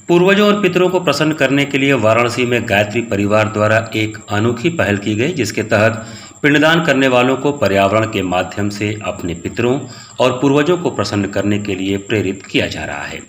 पूर्वजों और पितरों को प्रसन्न करने के लिए वाराणसी में गायत्री परिवार द्वारा एक अनोखी पहल की गई, जिसके तहत पिंडदान करने वालों को पर्यावरण के माध्यम से अपने पितरों और पूर्वजों को प्रसन्न करने के लिए प्रेरित किया जा रहा है।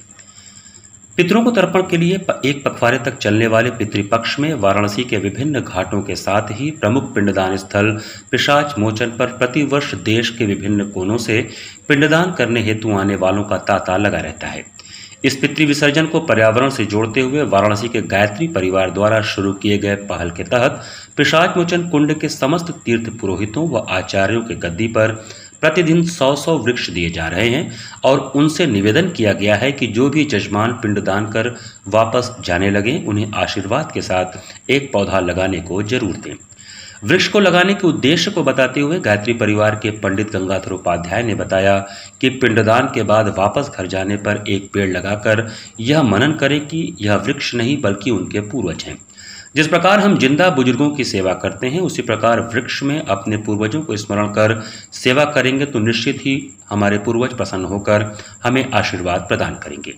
पितरों को तर्पण के लिए एक पखवाड़े तक चलने वाले पितृपक्ष में वाराणसी के विभिन्न घाटों के साथ ही प्रमुख पिंडदान स्थल पिशाच मोचन पर प्रतिवर्ष देश के विभिन्न कोनों से पिंडदान करने हेतु आने वालों का तांता लगा रहता है। इस पितृ विसर्जन को पर्यावरण से जोड़ते हुए वाराणसी के गायत्री परिवार द्वारा शुरू किए गए पहल के तहत पिशाच मोचन कुंड के समस्त तीर्थ पुरोहितों व आचार्यों के गद्दी पर प्रतिदिन 100 वृक्ष दिए जा रहे हैं और उनसे निवेदन किया गया है कि जो भी जजमान पिंडदान कर वापस जाने लगे उन्हें आशीर्वाद के साथ एक पौधा लगाने को जरूर दें। वृक्ष को लगाने के उद्देश्य को बताते हुए गायत्री परिवार के पंडित गंगाधर उपाध्याय ने बताया कि पिंडदान के बाद वापस घर जाने पर एक पेड़ लगाकर यह मनन करें कि यह वृक्ष नहीं बल्कि उनके पूर्वज हैं। जिस प्रकार हम जिंदा बुजुर्गों की सेवा करते हैं, उसी प्रकार वृक्ष में अपने पूर्वजों को स्मरण कर सेवा करेंगे तो निश्चित ही हमारे पूर्वज प्रसन्न होकर हमें आशीर्वाद प्रदान करेंगे।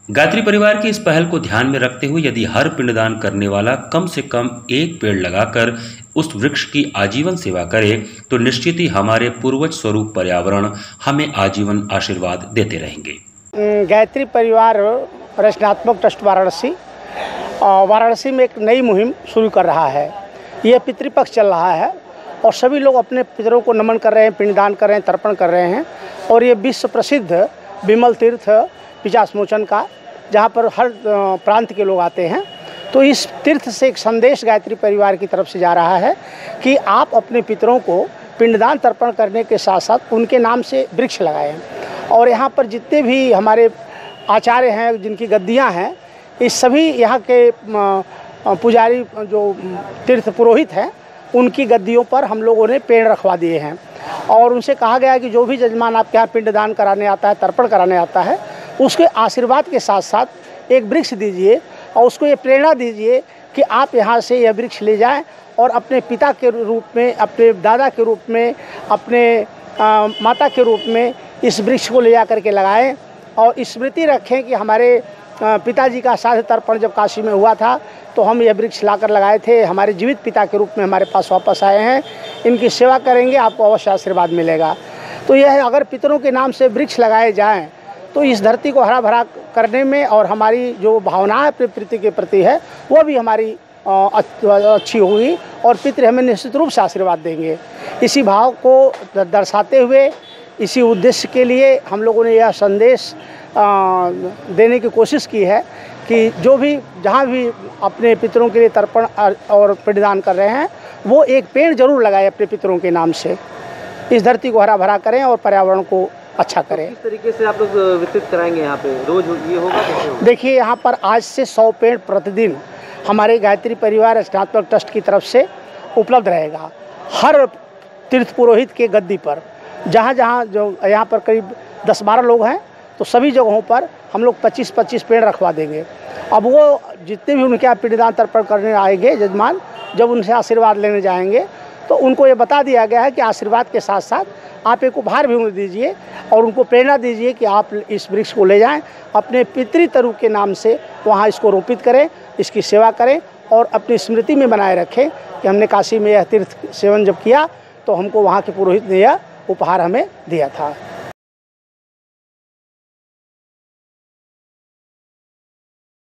गायत्री परिवार की इस पहल को ध्यान में रखते हुए यदि हर पिंडदान करने वाला कम से कम एक पेड़ लगाकर उस वृक्ष की आजीवन सेवा करे तो निश्चित ही हमारे पूर्वज स्वरूप पर्यावरण हमें आजीवन आशीर्वाद देते रहेंगे। गायत्री परिवार रचनात्मक ट्रस्ट वाराणसी में एक नई मुहिम शुरू कर रहा है। यह पितृपक्ष चल रहा है और सभी लोग अपने पितरों को नमन कर रहे हैं, पिंडदान कर रहे हैं, तर्पण कर रहे हैं। और ये विश्व प्रसिद्ध विमल तीर्थ पिशाच मोचन का, जहाँ पर हर प्रांत के लोग आते हैं। तो इस तीर्थ से एक संदेश गायत्री परिवार की तरफ से जा रहा है कि आप अपने पितरों को पिंडदान तर्पण करने के साथ साथ उनके नाम से वृक्ष लगाएं। और यहाँ पर जितने भी हमारे आचार्य हैं, जिनकी गद्दियाँ हैं, इस सभी यहाँ के पुजारी जो तीर्थ पुरोहित हैं, उनकी गद्दियों पर हम लोगों ने पेड़ रखवा दिए हैं। और उनसे कहा गया है कि जो भी जजमान आपके यहाँ पिंडदान कराने आता है, तर्पण कराने आता है, उसके आशीर्वाद के साथ साथ एक वृक्ष दीजिए और उसको ये प्रेरणा दीजिए कि आप यहाँ से यह वृक्ष ले जाएं और अपने पिता के रूप में, अपने दादा के रूप में, अपने माता के रूप में इस वृक्ष को ले जा करके लगाएं। और स्मृति रखें कि हमारे पिताजी का श्राद्ध तर्पण जब काशी में हुआ था तो हम यह वृक्ष लाकर लगाए थे। हमारे जीवित पिता के रूप में हमारे पास वापस आए हैं। इनकी सेवा करेंगे, आपको अवश्य आशीर्वाद मिलेगा। तो यह अगर पितरों के नाम से वृक्ष लगाए जाएं तो इस धरती को हरा भरा करने में और हमारी जो भावनाएं प्रकृति के प्रति है वो भी हमारी अच्छी होगी और पितृ हमें निश्चित रूप से आशीर्वाद देंगे। इसी भाव को दर्शाते हुए, इसी उद्देश्य के लिए हम लोगों ने यह संदेश देने की कोशिश की है कि जो भी जहाँ भी अपने पितरों के लिए तर्पण और पिंडदान कर रहे हैं वो एक पेड़ जरूर लगाए अपने पितरों के नाम से। इस धरती को हरा भरा करें और पर्यावरण को अच्छा करें। किस तरीके से आप लोग वितरित कराएंगे यहाँ पे? रोज ये होगा कैसे होगा? देखिए, यहाँ पर आज से 100 पेड़ प्रतिदिन हमारे गायत्री परिवार रचनात्मक ट्रस्ट की तरफ से उपलब्ध रहेगा। हर तीर्थ पुरोहित के गद्दी पर, जहाँ जहाँ जो यहाँ पर करीब 10-12 लोग हैं, तो सभी जगहों पर हम लोग 25-25 पेड़ रखवा देंगे। अब वो जितने भी उनके यहाँ पिंडदान तर्पण करने आएंगे जजमान, जब उनसे आशीर्वाद लेने जाएंगे तो उनको ये बता दिया गया है कि आशीर्वाद के साथ साथ आप एक उपहार भी उन्हें दीजिए और उनको प्रेरणा दीजिए कि आप इस वृक्ष को ले जाएं, अपने पितृतरु के नाम से वहाँ इसको रोपित करें, इसकी सेवा करें और अपनी स्मृति में बनाए रखें कि हमने काशी में यह तीर्थ सेवन जब किया तो हमको वहाँ के पुरोहित ने यह उपहार हमें दिया था।